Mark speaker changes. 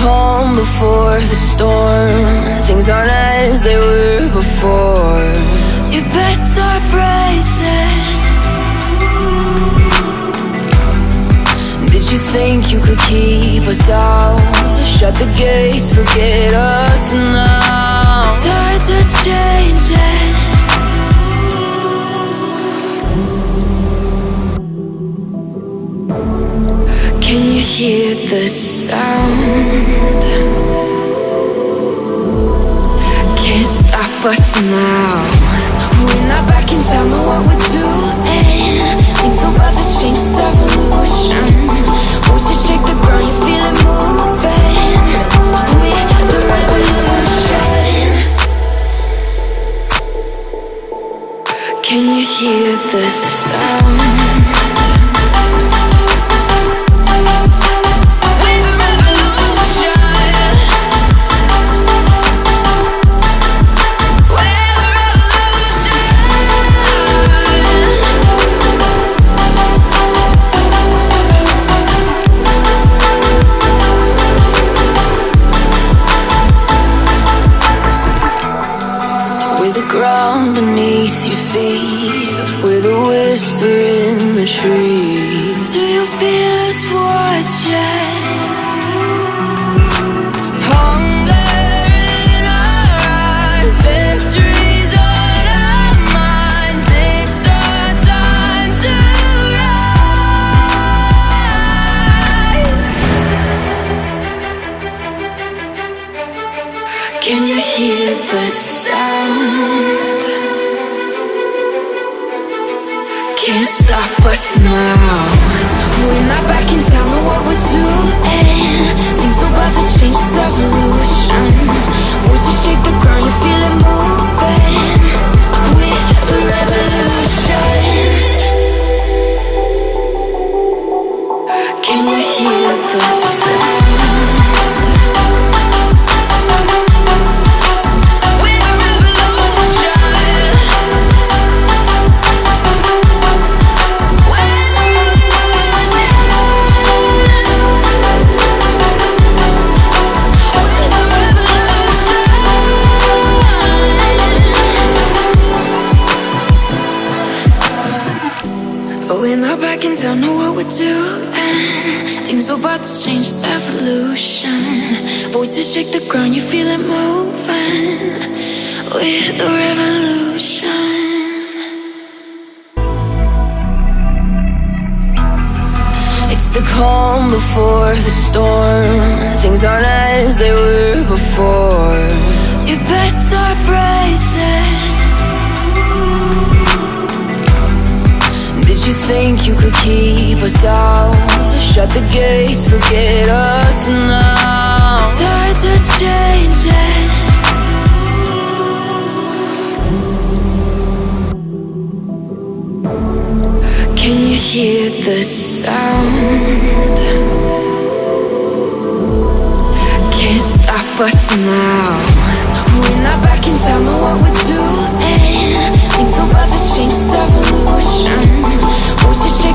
Speaker 1: calm before the storm. Things aren't as they were before. You best start bracing. Did you think you could keep us out? Shut the gates, forget us now. Tides are changing. Can you hear the sound? Can't stop us now. We're not back in town, know what we're doing. Things are about to change, it's evolution. Voices shake the ground, you feel it moving. We're the revolution. Can you hear the sound? Ground beneath your feet, with a whisper in the trees. Do you feel us watching? Hunger in our eyes, victories on our minds. It's our time to rise. Can you hear the sound? Can't stop us now. We're not back in town, know what we're doing. Things are about to change, it's evolution. Voices shake the ground, you feel it moving. We're the revolution. Can you hear the sound? We're not back in town, know what we're doing. Things are about to change, it's evolution. Voices shake the ground, you feel it moving. We're the revolution. It's the calm before the storm. Things aren't as they were before. You best start bracing. Did you think you could keep us out? Shut the gates, forget us now. Tides are changing. Can you hear the sound? Can't stop us now. We're not back in town, know what we're doing. Things are about to change, it's evolution. Voices shake